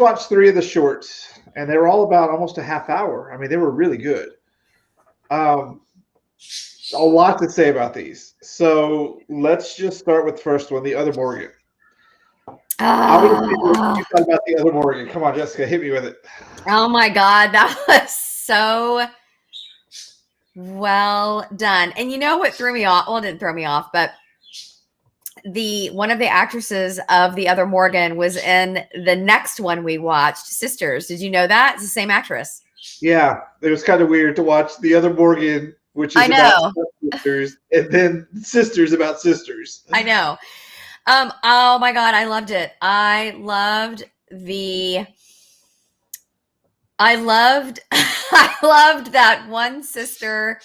watched 3 of the shorts, and they were all about almost a half hour. I mean, they were really good. A lot to say about these. So let's just start with the first one, The Other Morgan. I want to see what you thought about The Other Morgan. Come on, Jessica, hit me with it. Oh my God, that was so well done. And you know what threw me off? Well, it didn't throw me off, but one of the actresses of The Other Morgan was in the next one we watched, Sisters. Did you know that? It's the same actress. Yeah, it was kind of weird to watch The Other Morgan, which is about sisters, and then Sisters about sisters. I know. Oh my God, I loved it. I loved that one sister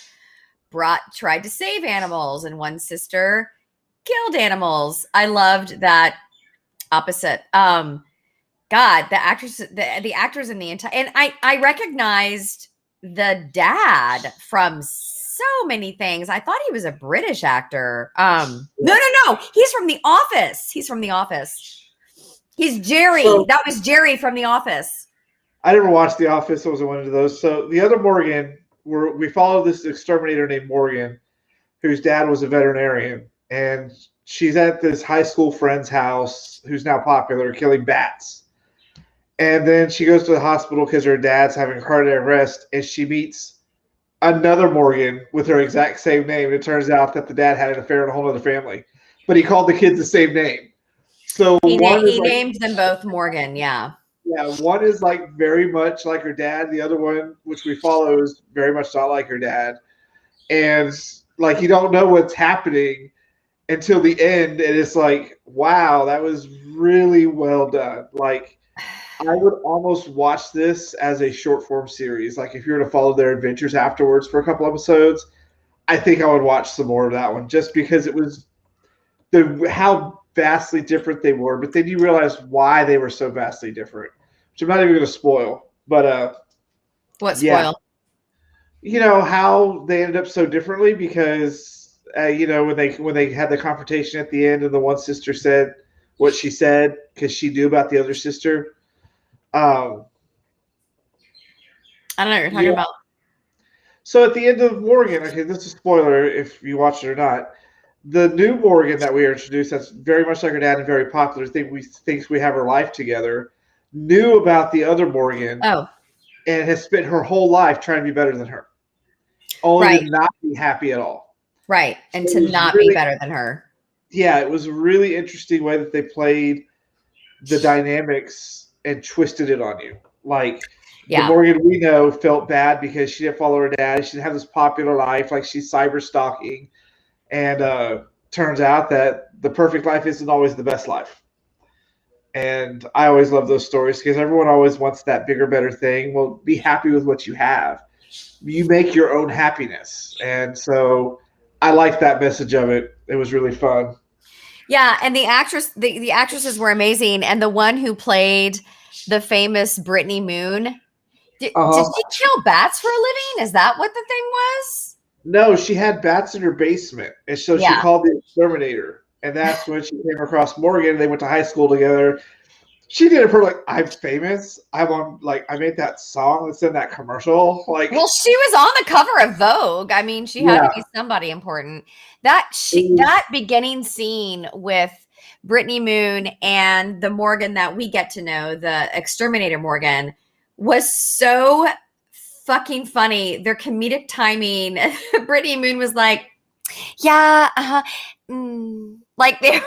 tried to save animals and one sister killed animals. I loved that opposite. God, the actors in the entire, and I recognized the dad from so many things. I thought he was a British actor. No. He's from The Office. He's Jerry. That was Jerry from The Office. I never watched The Office. I wasn't one of those. So The Other Morgan, we followed this exterminator named Morgan, whose dad was a veterinarian. And she's at this high school friend's house who's now popular, killing bats. And then she goes to the hospital because her dad's having cardiac arrest, and she meets another Morgan with her exact same name. It turns out that the dad had an affair in a whole other family, but he called the kids the same name. So he named them both Morgan. Yeah. Yeah, one is like very much like her dad. The other one, which we follow, is very much not like her dad. And like you don't know what's happening until the end, and it's like, wow, that was really well done. Like, I would almost watch this as a short form series. Like, if you were to follow their adventures afterwards for a couple episodes, I think I would watch some more of that one, just because it was how vastly different they were. But then you realize why they were so vastly different, which I'm not even going to spoil. But what spoil? Yeah. How they ended up so differently because. When they had the confrontation at the end, and the one sister said what she said because she knew about the other sister. I don't know what you're talking about. So at the end of Morgan, okay, this is a spoiler if you watch it or not. The new Morgan that we are introduced, that's very much like her dad and very popular, thinks we have her life together, knew about the other Morgan, and has spent her whole life trying to be better than her. Only to not be happy at all. Right, and to not be better than her. Yeah, it was a really interesting way that they played the dynamics and twisted it on you. Like, the Morgan we know felt bad because she didn't follow her dad. She didn't have this popular life. Like, she's cyber stalking. And turns out that the perfect life isn't always the best life. And I always love those stories because everyone always wants that bigger, better thing. Well, be happy with what you have. You make your own happiness. And so I like that message of it. It was really fun. Yeah, and the actresses were amazing. And the one who played the famous Brittany Moon, did she kill bats for a living? Is that what the thing was? No, she had bats in her basement, and so she called the exterminator. And that's when she came across Morgan. They went to high school together. She did it for like, I'm famous. I'm on, like, I made that song that's in that commercial. Like, well, she was on the cover of Vogue. I mean, she had to be somebody important. That beginning scene with Brittany Moon and the Morgan that we get to know, the exterminator Morgan, was so fucking funny. Their comedic timing. Brittany Moon was like, like they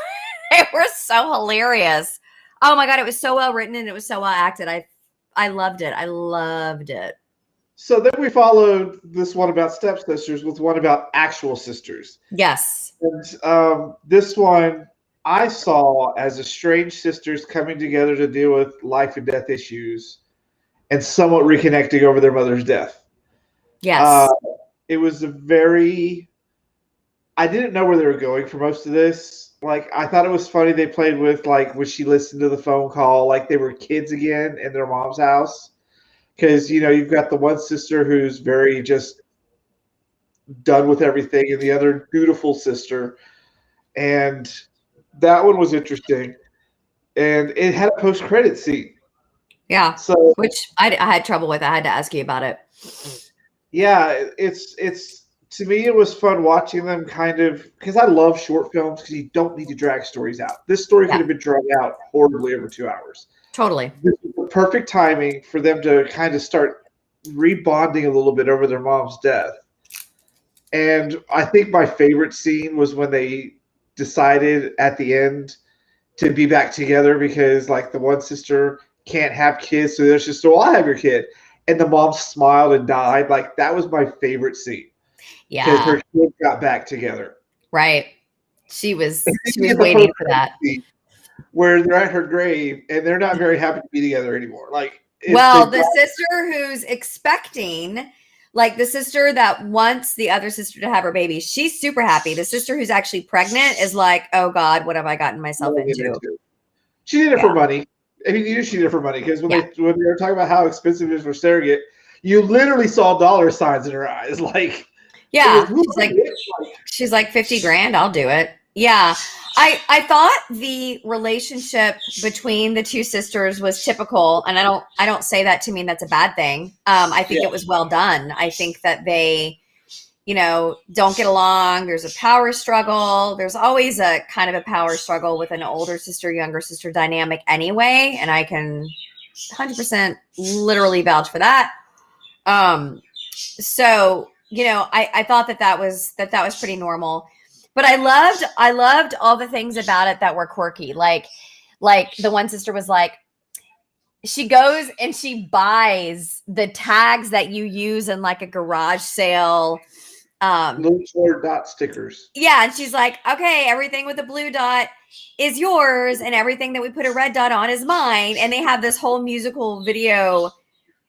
were so hilarious. Oh my God, it was so well written and it was so well acted. I loved it. I loved it. So then we followed this one about stepsisters with one about actual sisters. Yes. And this one I saw as estranged sisters coming together to deal with life and death issues and somewhat reconnecting over their mother's death. Yes. It was I didn't know where they were going for most of this. Like, I thought it was funny they played with, like, when she listened to the phone call, like they were kids again in their mom's house. Because, you've got the one sister who's very just done with everything and the other dutiful sister. And that one was interesting. And it had a post-credit scene. Yeah. So Which I had trouble with. I had to ask you about it. yeah, it's to me it was fun watching them kind of because I love short films because you don't need to drag stories out. This story could Yeah, have been dragged out horribly over 2 hours. totally. This is the perfect timing for them to kind of start rebonding a little bit over their mom's death. And I think my favorite scene was when they decided at the end to be back together because like the one sister can't have kids, so there's just, well, I'll have your kid. And the mom smiled and died. Like that was my favorite scene because Yeah. her kids got back together. Right. She And was then she you was get the waiting for post-credit that. scene where they're at her grave and they're not very happy to be together anymore. Like it's Well, they've the got sister who's expecting, like the sister that wants the other sister to have her baby, she's super happy. The sister who's actually pregnant is like, oh God, what have I gotten myself going into? into. She did it Yeah. for money. I mean, you knew she did it for money because Yeah. when they were talking about how expensive it is for surrogate, you literally saw dollar signs in her eyes. Like it was Yeah. She's like 50 grand, I'll do it. Yeah. I thought the relationship between the two sisters was typical, and I don't say that to mean that's a bad thing. I think yeah. it was well done. I think that they, don't get along. There's a power struggle. There's always a kind of a power struggle with an older sister, younger sister dynamic anyway, and I can 100% literally vouch for that. So I thought that was pretty normal, but I loved all the things about it that were quirky. Like the one sister was like, she goes and she buys the tags that you use in like a garage sale. Little 4 dot stickers. Yeah, and she's like, okay, everything with a blue dot is yours, and everything that we put a red dot on is mine. And they have this whole music video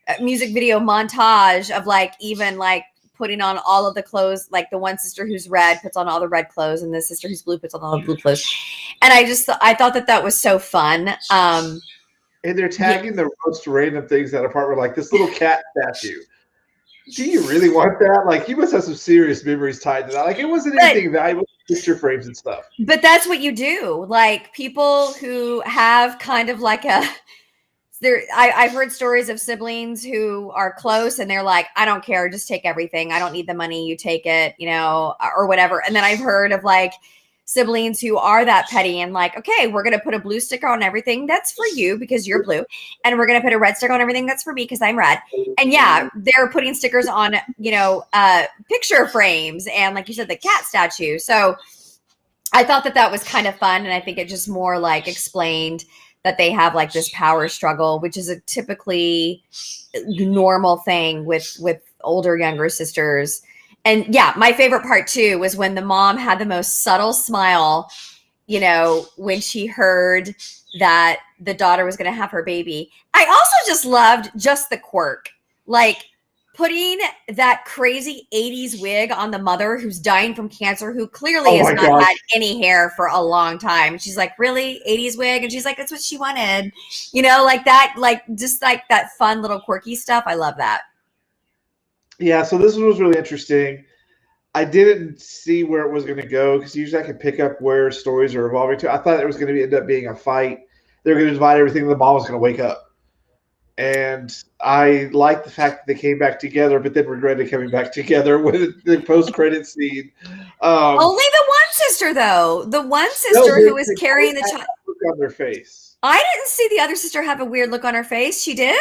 montage of like even like putting on all of the clothes. Like the one sister who's red puts on all the red clothes, and the sister who's blue puts on all the blue clothes. And I thought that was so fun. And they're tagging the most random things that apartment, like this little cat statue. Do you really want that? Like, you must have some serious memories tied to that. Like, it wasn't anything valuable, picture frames and stuff. But that's what you do. Like, people who have kind of like I've heard stories of siblings who are close and they're like, I don't care, just take everything. I don't need the money, you take it, or whatever. And then I've heard of like siblings who are that petty and like, okay, we're going to put a blue sticker on everything that's for you because you're blue. And we're going to put a red sticker on everything that's for me because I'm red. And yeah, they're putting stickers on, picture frames and like you said, the cat statue. So I thought that was kind of fun. And I think it just more like explained that they have like this power struggle, which is a typically normal thing with older, younger sisters. And yeah, my favorite part too was when the mom had the most subtle smile, when she heard that the daughter was going to have her baby. I also just loved just the quirk, like putting that crazy 80s wig on the mother who's dying from cancer, who clearly has not had any hair for a long time. She's like, really? 80s wig? And she's like, that's what she wanted. Like that, like just like that fun little quirky stuff. I love that. Yeah, so this one was really interesting. I didn't see where it was going to go because usually I can pick up where stories are evolving to. I thought it was going to end up being a fight. They were going to divide everything, and the mom was going to wake up. And I like the fact that they came back together, but then regretted coming back together with the post-credit scene. Only the one sister, though. The one sister who was carrying the child on their face. I didn't see the other sister have a weird look on her face. She did?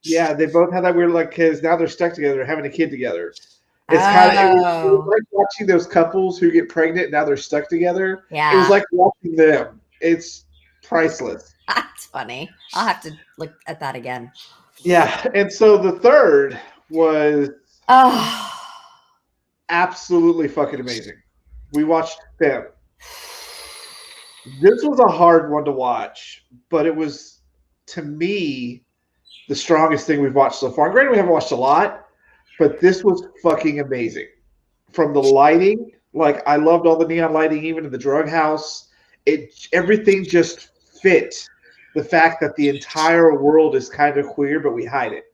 Yeah, they both had that weird look because now they're stuck together, having a kid together. It's it was like watching those couples who get pregnant, now they're stuck together. Yeah. It was like watching them. It's priceless. That's funny. I'll have to look at that again. Yeah, and so the third was absolutely fucking amazing. We watched Femme. This was a hard one to watch, but it was, to me, the strongest thing we've watched so far. And granted, we haven't watched a lot, but this was fucking amazing. From the lighting, like I loved all the neon lighting, even in the drug house. Everything just fit the fact that the entire world is kind of queer, but we hide it.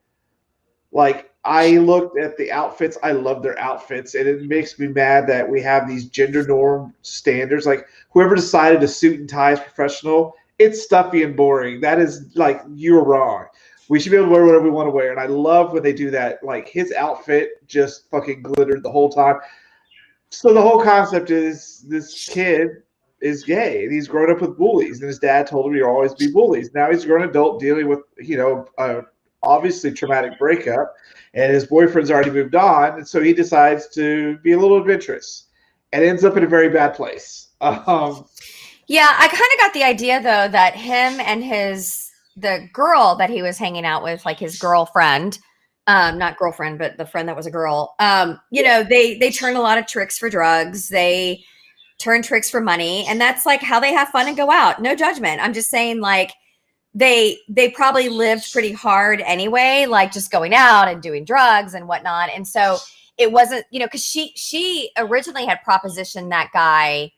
Like, I looked at the outfits. I love their outfits, and it makes me mad that we have these gender norm standards. Like, whoever decided a suit and tie is professional, it's stuffy and boring. That is, like, you're wrong. We should be able to wear whatever we want to wear. And I love when they do that. Like his outfit just fucking glittered the whole time. So the whole concept is this kid is gay and he's grown up with bullies, and his dad told him you'll always be bullies. Now he's a grown adult dealing with, a obviously traumatic breakup, and his boyfriend's already moved on, and so he decides to be a little adventurous and ends up in a very bad place. Yeah, I kind of got the idea though that him and the girl that he was hanging out with, like his girlfriend, not girlfriend, but the friend that was a girl, they turn a lot of tricks for drugs. They turn tricks for money, and that's like how they have fun and go out. No judgment. I'm just saying, like, they probably lived pretty hard anyway, like just going out and doing drugs and whatnot. And so it wasn't, because she originally had propositioned that guy,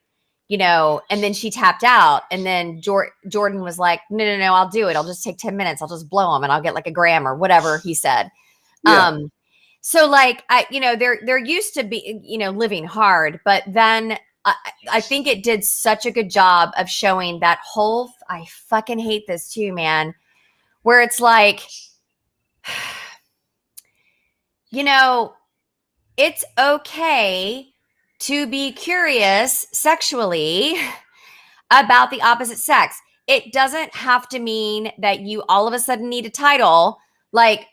and then she tapped out, and then Jordan was like, no, I'll do it. I'll just take 10 minutes. I'll just blow him and I'll get like a gram or whatever he said. Yeah. So like, they're used to be, living hard, but then I think it did such a good job of showing that whole, I fucking hate this too, man, where it's like, it's okay to be curious sexually about the opposite sex. It doesn't have to mean that you all of a sudden need a title. Like,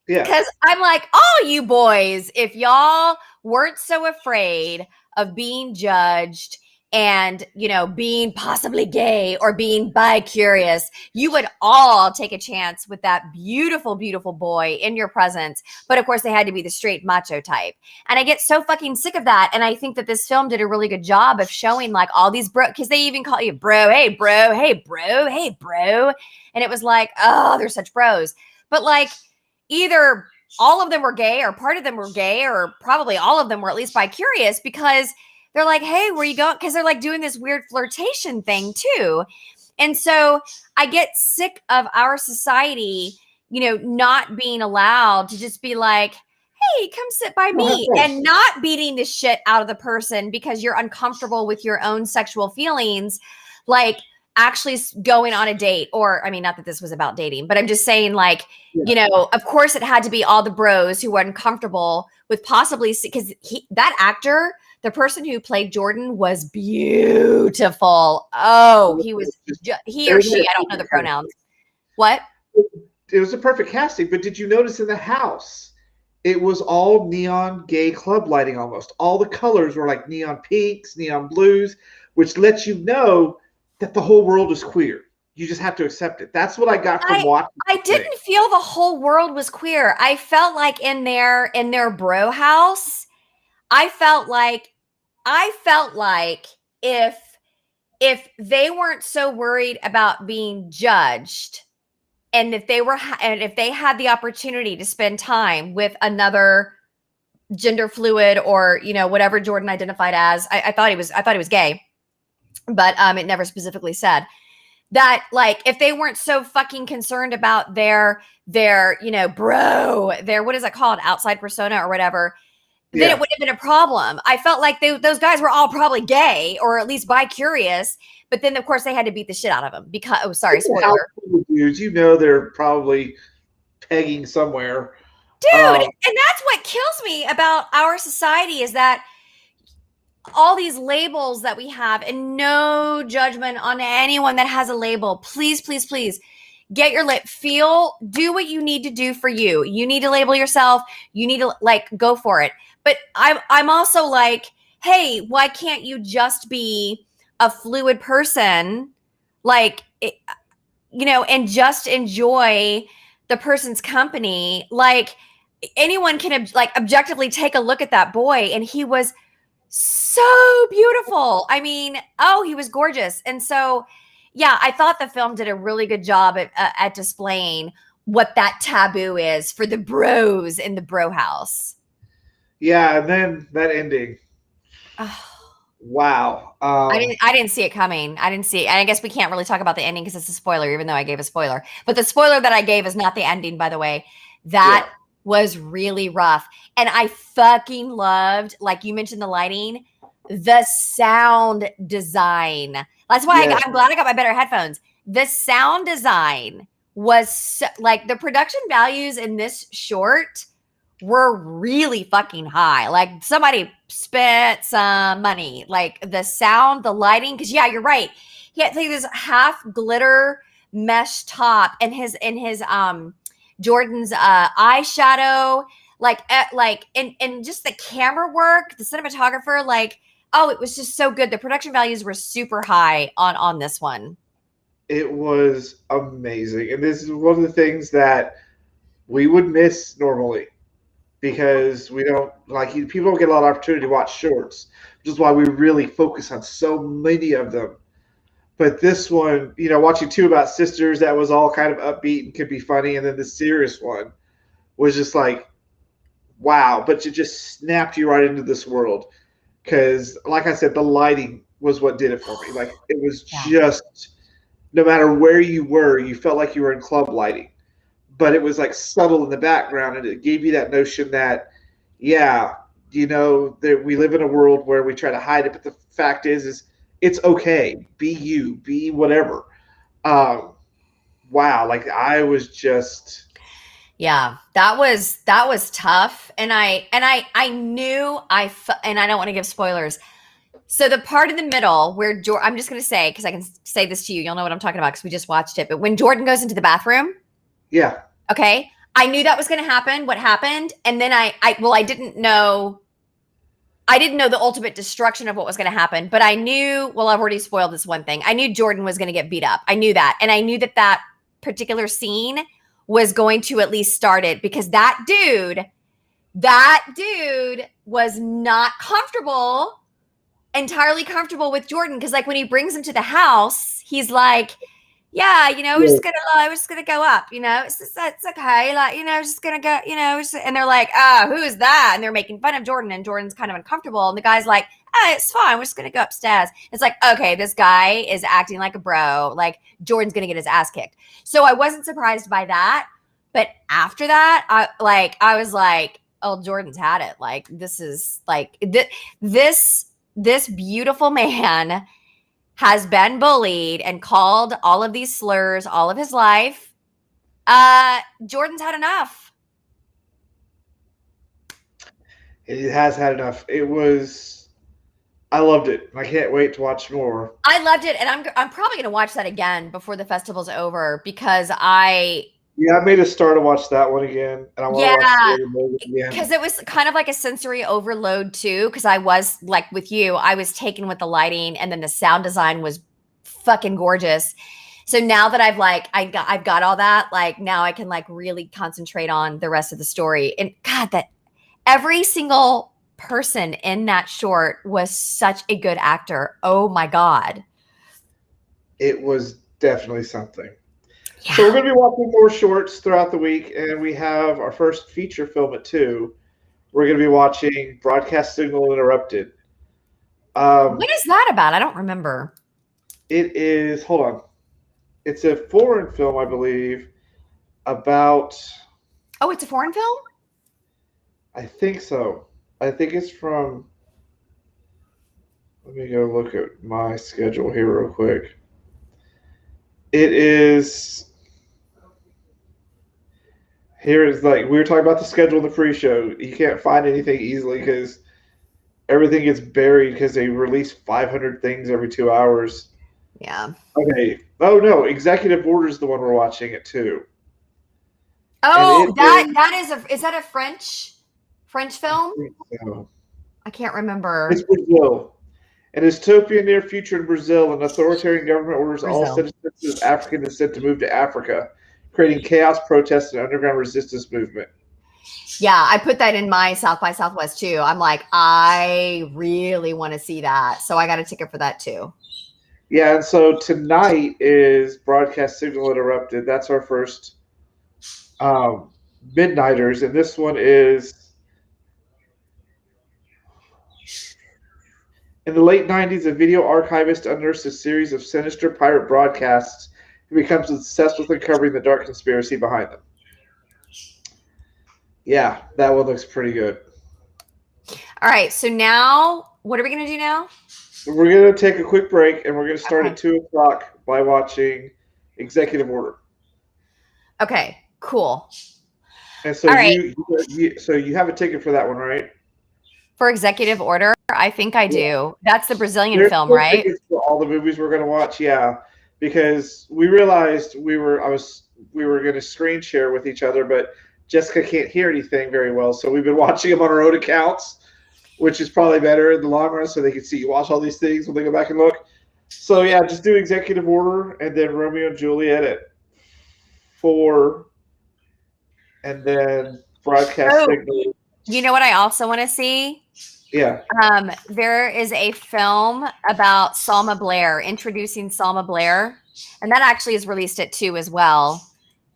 because I'm like, oh, you boys, if y'all weren't so afraid of being judged and, being possibly gay or being bi-curious, you would all take a chance with that beautiful, beautiful boy in your presence. But of course, they had to be the straight macho type. And I get so fucking sick of that. And I think that this film did a really good job of showing like all these because they even call you bro, hey, bro, hey, bro, hey, bro. And it was like, oh, they're such bros. But like either all of them were gay or part of them were gay, or probably all of them were at least bi-curious, because they're like, hey, where you going? Because they're like doing this weird flirtation thing too. And so I get sick of our society, not being allowed to just be like, hey, come sit by me, and not beating the shit out of the person because you're uncomfortable with your own sexual feelings. Like actually going on a date, or, I mean, not that this was about dating, but I'm just saying like, of course it had to be all the bros who were uncomfortable with possibly, because that actor, the person who played Jordan, was beautiful. Oh, he was, he or she, I don't know the pronouns. What? It was a perfect casting, but did you notice in the house, it was all neon gay club lighting almost. All the colors were like neon pinks, neon blues, which lets you know that the whole world is queer. You just have to accept it. That's what I got from watching. I didn't feel the whole world was queer. I felt like in their bro house, I felt like if they weren't so worried about being judged, and if they had the opportunity to spend time with another gender fluid or whatever Jordan identified as, I thought he was gay, but it never specifically said that. Like if they weren't so fucking concerned about their what is it called, outside persona or whatever, then it wouldn't have been a problem. I felt like those guys were all probably gay or at least bi-curious, but then of course they had to beat the shit out of them because, spoiler. Dudes, they're probably pegging somewhere. Dude, and that's what kills me about our society is that all these labels that we have, and no judgment on anyone that has a label. Please, please, please get your do what you need to do for you. You need to label yourself. You need to go for it. But I'm also like, hey, why can't you just be a fluid person? And just enjoy the person's company. Like anyone can objectively take a look at that boy, and he was so beautiful. I mean, he was gorgeous. And so, yeah, I thought the film did a really good job at displaying what that taboo is for the bros in the bro house. Yeah, and then that ending. Wow. I didn't see it coming. I didn't see it. And I guess we can't really talk about the ending because it's a spoiler, even though I gave a spoiler. But the spoiler that I gave is not the ending, by the way. That was really rough. And I fucking loved, like you mentioned, the lighting, the sound design. That's why I'm glad I got my better headphones. The sound design was so, like the production values in this short were really fucking high. Like somebody spent some money. Like the sound, the lighting, because yeah, you're right. He had like this half glitter mesh top and his Jordan's eyeshadow, like and just the camera work, the cinematographer, like, oh, it was just so good. The production values were super high on this one. It was amazing. And this is one of the things that we would miss normally because we don't like people don't get a lot of opportunity to watch shorts, which is why we really focus on so many of them. But this one, watching two about sisters that was all kind of upbeat and could be funny, and then the serious one was just like, wow. But it just snapped you right into this world because, like I said, the lighting was what did it for me. Like it was just no matter where you were, you felt like you were in club lighting, but it was like subtle in the background, and it gave you that notion that, yeah, that we live in a world where we try to hide it, but the fact is it's okay. Be you, be whatever. Wow, like I was just. Yeah, that was tough, and I knew and I don't want to give spoilers. So the part in the middle where I'm just going to say, because I can say this to you, you'll know what I'm talking about because we just watched it. But when Jordan goes into the bathroom, yeah, okay, I knew that was going to happen. What happened, and then I didn't know. I didn't know the ultimate destruction of what was going to happen, but I knew. Well, I've already spoiled this one thing. I knew Jordan was going to get beat up. I knew that, and I knew that particular scene was going to at least start it because that dude was not entirely comfortable with Jordan. Cause like when he brings him to the house, he's like, yeah, we're just gonna go up, it's okay. Like, just gonna go, and they're like, who is that? And they're making fun of Jordan, and Jordan's kind of uncomfortable. And the guy's like, it's fine. We're just gonna go upstairs. It's like, okay, this guy is acting like a bro. Like Jordan's gonna get his ass kicked. So I wasn't surprised by that. But after that, I was like, oh, Jordan's had it. Like, this is like this beautiful man has been bullied and called all of these slurs all of his life. Jordan's had enough. It has had enough. I loved it. I can't wait to watch more. I loved it, and I'm probably going to watch that again before the festival's over because Yeah, I made a start to watch that one again, and I want to watch the other again. Because it was kind of like a sensory overload too. Because I was like with you, I was taken with the lighting, and then the sound design was fucking gorgeous. So now that I've got all that, like now I can like really concentrate on the rest of the story. And God, that every single person in that short was such a good actor. Oh my God. It was definitely something. Yeah. So we're going to be watching more shorts throughout the week, and we have our first feature film at 2. We're going to be watching Broadcast Signal Interrupted. What is that about? I don't remember. It is, hold on. It's a foreign film, I believe, about... Oh, it's a foreign film? I think so. I think it's from... Let me go look at my schedule here real quick. It is... Here is like, we were talking about the schedule in the pre-show. You can't find anything easily because everything gets buried because they release 500 things every 2 hours. Yeah. Okay. Oh, no. Executive Order is the one we're watching at 2. Oh, is that a French film? I can't remember. It's Brazil. An dystopian near future in Brazil, an authoritarian government orders all citizens of African descent to move to Africa, creating chaos, protests, and underground resistance movement. Yeah, I put that in my South by Southwest too. I'm like, I really want to see that. So I got a ticket for that too. Yeah, and so tonight is Broadcast Signal Interrupted. That's our first Midnighters, and this one is... In the late 90s, a video archivist unearths a series of sinister pirate broadcasts and becomes obsessed with uncovering the dark conspiracy behind them. Yeah, that one looks pretty good. All right, so now, what are we going to do now? We're going to take a quick break, and we're going to start at 2 o'clock by watching Executive Order. Okay, cool. And so All right. you have a ticket for that one, right? For Executive Order, I think I Yeah. do. That's the Brazilian There's film, still right? tickets for all the movies we're gonna watch, yeah. Because we realized we were gonna screen share with each other, but Jessica can't hear anything very well, so we've been watching them on our own accounts, which is probably better in the long run, so they can see you watch all these things when they go back and look. So yeah, just do Executive Order and then Romeo and Juliet at 4, and then Broadcast Oh, Signal. you know what I also want to see? Yeah. There is a film about Salma Blair, introducing Salma Blair, and that actually is released at 2 as well.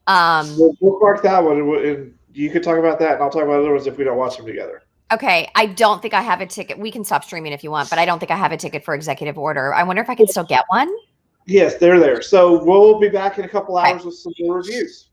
We'll mark that one, and you can talk about that, and I'll talk about other ones if we don't watch them together. Okay, I don't think I have a ticket. We can stop streaming if you want, but I don't think I have a ticket for Executive Order. I wonder if I can still get one. Yes, they're there. So we'll be back in a couple Okay. hours with some more reviews.